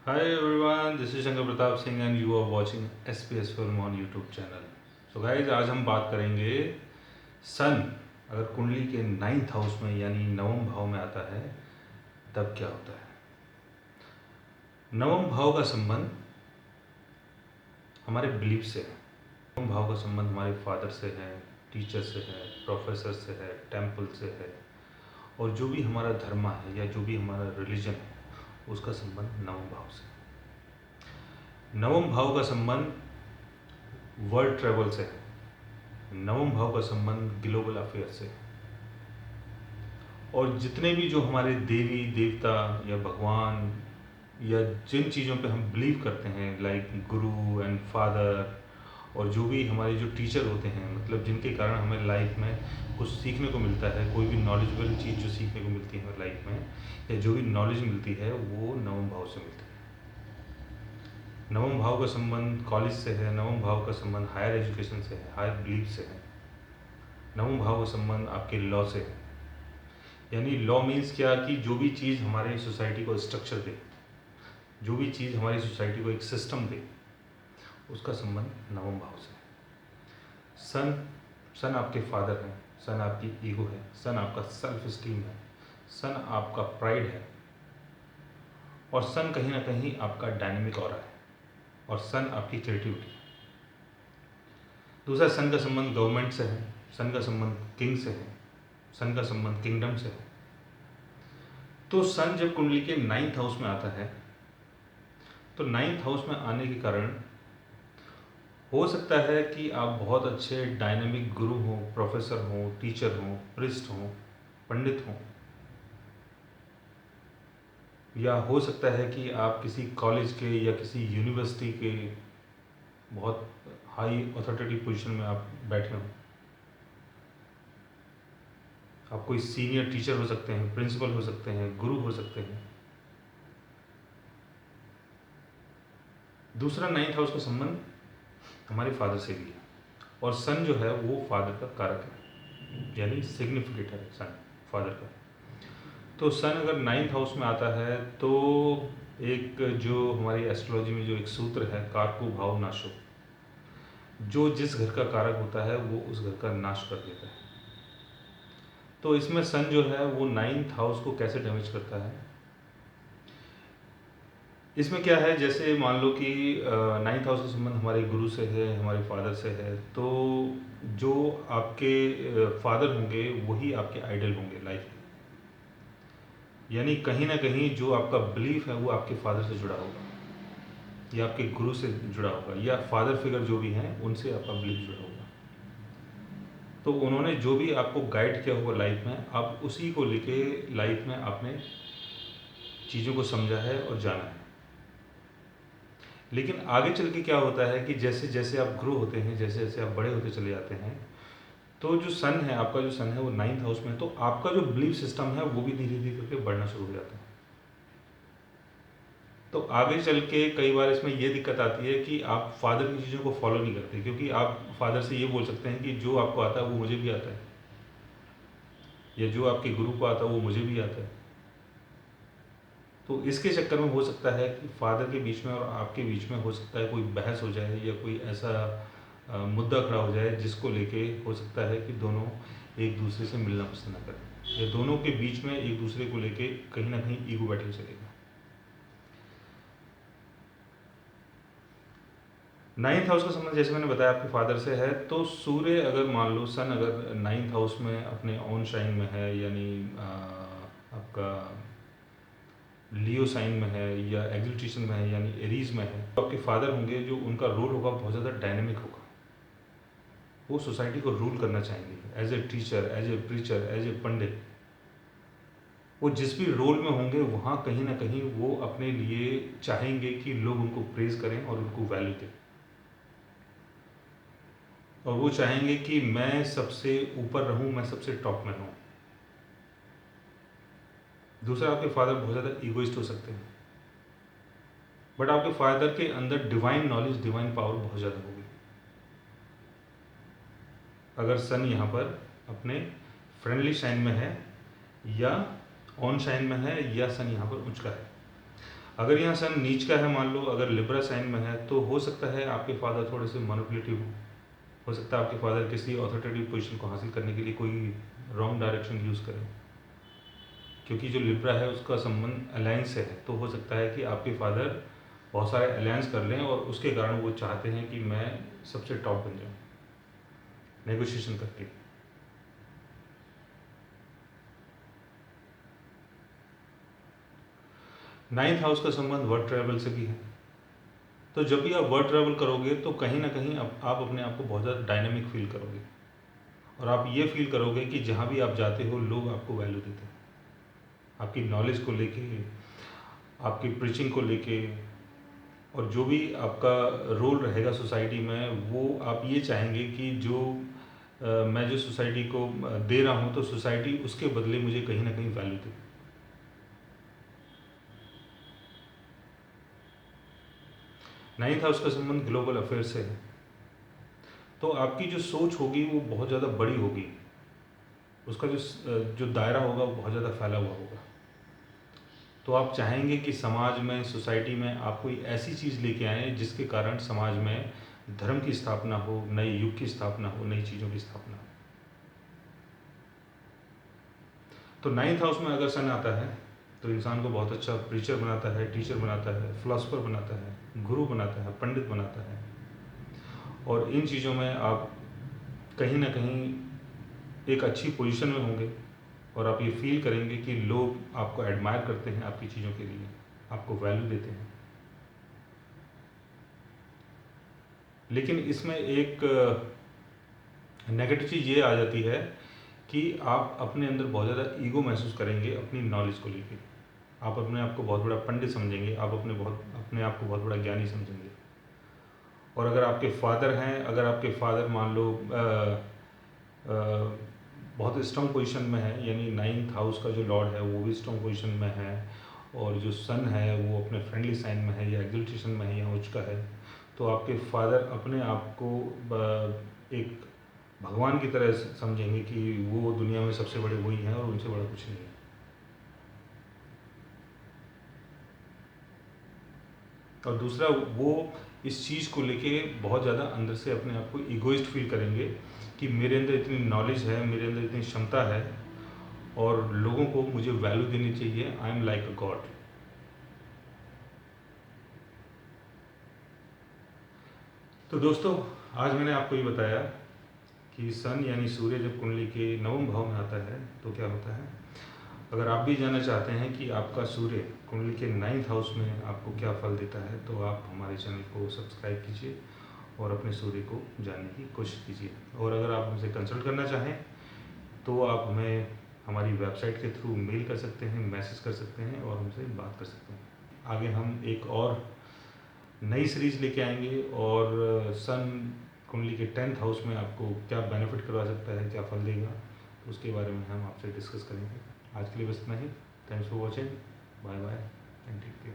Hi everyone, this is Shankar Pratap Singh and you are watching SPS Film on YouTube channel. So guys, आज हम बात करेंगे सन अगर कुंडली के 9th हाउस में यानी नवम भाव में आता है तब क्या होता है। नवम भाव का संबंध हमारे बिलीफ से है। नवम भाव का संबंध हमारे फादर से है, टीचर से है, प्रोफेसर से है, टेम्पल से है और जो भी हमारा धर्म है या जो भी हमारा रिलीजन है उसका संबंध नवम भाव से। नवम भाव का संबंध वर्ल्ड ट्रेवल से है। नवम भाव का संबंध ग्लोबल अफेयर से है। और जितने भी जो हमारे देवी देवता या भगवान या जिन चीज़ों पे हम बिलीव करते हैं लाइक गुरु एंड फादर और जो भी हमारे जो टीचर होते हैं मतलब जिनके कारण हमें लाइफ में कुछ सीखने को मिलता है, कोई भी नॉलेजेबल चीज़ जो सीखने को मिलती है हमें लाइफ में या जो भी नॉलेज मिलती है वो नवम भाव से मिलती है। नवम भाव का संबंध कॉलेज से है, नवम भाव का संबंध हायर एजुकेशन से है, हायर बिलीफ से है। नवम भाव का संबंध आपके लॉ से है। यानी लॉ मीन्स क्या कि जो भी चीज़ हमारे सोसाइटी को स्ट्रक्चर दे, जो भी चीज़ हमारी सोसाइटी को एक सिस्टम दे, उसका संबंध नवम भाव से है। सन आपके फादर हैं, सन आपकी ईगो है, सन आपका सेल्फ स्टीम है, सन आपका प्राइड है और सन कहीं ना कहीं आपका डायनेमिक ऑरा है और सन आपकी क्रिएटिविटी है। दूसरा, सन का संबंध गवर्नमेंट से है, सन का संबंध किंग से है, सन का संबंध किंगडम से है। तो सन जब कुंडली के 9th हाउस में आता है तो 9th हाउस में आने के कारण हो सकता है कि आप बहुत अच्छे डायनामिक गुरु हों, प्रोफेसर हों, टीचर हों, प्रिस्ट हों, पंडित हों, या हो सकता है कि आप किसी कॉलेज के या किसी यूनिवर्सिटी के बहुत हाई अथॉरिटी पोजीशन में आप बैठे हों। आप कोई सीनियर टीचर हो सकते हैं, प्रिंसिपल हो सकते हैं, गुरु हो सकते हैं। दूसरा, 9th हाउस का संबंध हमारे फादर से भी है और सन जो है वो फादर का कारक है यानी सिग्निफिकेटर है सन फादर का। तो सन अगर 9th हाउस में आता है तो एक जो हमारी एस्ट्रोलॉजी में जो एक सूत्र है कारको भाव नाशो, जो जिस घर का कारक होता है वो उस घर का नाश कर देता है। तो इसमें सन जो है वो 9th हाउस को कैसे डैमेज करता है, इसमें क्या है, जैसे मान लो कि 9th हाउस का संबंध हमारे गुरु से है, हमारे फादर से है, तो जो आपके फादर होंगे वही आपके आइडल होंगे लाइफ में। यानी कहीं ना कहीं जो आपका बिलीफ है वो आपके फादर से जुड़ा होगा या आपके गुरु से जुड़ा होगा या फादर फिगर जो भी हैं उनसे आपका बिलीफ जुड़ा होगा। तो उन्होंने जो भी आपको गाइड किया होगा लाइफ में, आप उसी को लेके लाइफ में आपने चीज़ों को समझा है और जाना है। लेकिन आगे चल के क्या होता है कि जैसे जैसे आप ग्रो होते हैं, जैसे जैसे आप बड़े होते चले जाते हैं, तो जो सन है आपका, जो सन है वो 9th हाउस में है, तो आपका जो बिलीफ सिस्टम है वो भी धीरे धीरे करके बढ़ना शुरू हो जाता है। तो आगे चल के कई बार इसमें ये दिक्कत आती है कि आप फादर की चीज़ों को फॉलो नहीं करते, क्योंकि आप फादर से ये बोल सकते हैं कि जो आपको आता है वो मुझे भी आता है, या जो आपके गुरु को आता है वो मुझे भी आता है। तो इसके चक्कर में हो सकता है कि फादर के बीच में और आपके बीच में हो सकता है कोई बहस हो जाए या कोई ऐसा मुद्दा खड़ा हो जाए जिसको लेके हो सकता है कि दोनों एक दूसरे से मिलना पसंद ना करें या दोनों के बीच में एक दूसरे को लेके कहीं ना कहीं ईगो बैटल चलेगा। 9th हाउस का संबंध जैसे मैंने बताया आपके फादर से है, तो सूर्य अगर मान लो सन अगर 9th हाउस में अपने ऑन शाइन में है, यानी आपका लियो साइन में है या एग्जिटेशन में है यानी एरीज में है, तो आपके फादर होंगे जो उनका रोल होगा बहुत ज़्यादा डायनेमिक होगा। वो सोसाइटी को रूल करना चाहेंगे as a teacher, as a preacher, as a pandit. वो जिस भी रोल में होंगे वहाँ कहीं ना कहीं वो अपने लिए चाहेंगे कि लोग उनको प्रेज करें और उनको वैल्यू दें, और वो चाहेंगे कि मैं सबसे ऊपर रहूं, मैं सबसे टॉप में रहूं। दूसरा, आपके फादर बहुत ज़्यादा ईगोइस्ट हो सकते हैं, बट आपके फादर के अंदर डिवाइन नॉलेज, डिवाइन पावर बहुत ज़्यादा होगी। अगर सन यहाँ पर अपने फ्रेंडली शाइन में है या ऑन शाइन में है या सन यहाँ पर उचका है। अगर यहाँ सन नीच का है, मान लो अगर लिब्रा साइन में है, तो हो सकता है आपके फादर थोड़े से मैनिपुलेटिव हो सकता है आपके फादर किसी अथॉरिटेटिव पोजीशन को हासिल करने के लिए कोई रॉन्ग डायरेक्शन यूज़ करें, क्योंकि जो लिब्रा है उसका संबंध अलायंस से है। तो हो सकता है कि आपके फादर बहुत सारे अलायंस कर लें और उसके कारण वो चाहते हैं कि मैं सबसे टॉप बन जाऊँ नेगोशिएशन करके। नाइन्थ हाउस का संबंध वर्ड ट्रैवल से भी है। तो जब भी आप वर्ड ट्रैवल करोगे तो कहीं ना कहीं आप अपने आप को बहुत ज़्यादा डायनेमिक फील करोगे, और आप ये फील करोगे कि जहाँ भी आप जाते हो लोग आपको वैल्यू देते हैं, आपकी नॉलेज को लेके, आपकी प्रीचिंग को लेके, और जो भी आपका रोल रहेगा सोसाइटी में, वो आप ये चाहेंगे कि जो मैं जो सोसाइटी को दे रहा हूँ, तो सोसाइटी उसके बदले मुझे कहीं ना कहीं वैल्यू दे। नाइन्थ हाउस का संबंध ग्लोबल अफेयर से है। तो आपकी जो सोच होगी वो बहुत ज़्यादा बड़ी होगी, उसका जो दायरा होगा वो बहुत ज़्यादा फैला हुआ होगा। तो आप चाहेंगे कि समाज में, सोसाइटी में आप कोई ऐसी चीज़ लेके आएँ जिसके कारण समाज में धर्म की स्थापना हो, नए युग की स्थापना हो, नई चीज़ों की स्थापना हो। तो नाइन्थ हाउस में अगर सन आता है तो इंसान को बहुत अच्छा प्रीचर बनाता है, टीचर बनाता है, फिलोसफर बनाता है, गुरु बनाता है, पंडित बनाता है। और इन चीज़ों में आप कहीं ना कहीं एक अच्छी पोजीशन में होंगे, और आप ये फील करेंगे कि लोग आपको एडमायर करते हैं आपकी चीज़ों के लिए, आपको वैल्यू देते हैं। लेकिन इसमें एक नेगेटिव चीज़ ये आ जाती है कि आप अपने अंदर बहुत ज़्यादा ईगो महसूस करेंगे अपनी नॉलेज को लेके। आप अपने आप को बहुत बड़ा पंडित समझेंगे, आप अपने आप को बहुत बड़ा ज्ञानी समझेंगे। और अगर आपके फादर हैं, अगर आपके फादर मान लो बहुत स्ट्रॉन्ग पोजीशन में है, यानी नाइन्थ हाउस का जो लॉर्ड है वो भी स्ट्रॉन्ग पोजीशन में है, और जो सन है वो अपने फ्रेंडली साइन में है, या एग्जल्टेशन में है, या उच्च का है, तो आपके फादर अपने आप को एक भगवान की तरह समझेंगे कि वो दुनिया में सबसे बड़े वही हैं और उनसे बड़ा कुछ नहीं है। और दूसरा, वो इस चीज़ को लेके बहुत ज़्यादा अंदर से अपने आप को ईगोइस्ट फील करेंगे कि मेरे अंदर इतनी नॉलेज है, मेरे अंदर इतनी क्षमता है, और लोगों को मुझे वैल्यू देनी चाहिए। I am like a God. तो दोस्तों, आज मैंने आपको ये बताया कि सन यानी सूर्य जब कुंडली के नवम भाव में आता है तो क्या होता है। अगर आप भी जानना चाहते हैं कि आपका सूर्य कुंडली के नाइन्थ हाउस में आपको क्या फल देता है, तो आप हमारे चैनल को सब्सक्राइब कीजिए और अपने सूर्य को जानने की कोशिश कीजिए। और अगर आप हमसे कंसल्ट करना चाहें तो आप हमें हमारी वेबसाइट के थ्रू मेल कर सकते हैं, मैसेज कर सकते हैं, और हमसे बात कर सकते हैं। आगे हम एक और नई सीरीज़ लेके आएंगे, और सन कुंडली के 10th हाउस में आपको क्या बेनिफिट करवा सकता है, क्या फल देगा, तो उसके बारे में हम आपसे डिस्कस करेंगे। आज के लिए बस इतना ही। Thanks for watching. Bye bye and take care.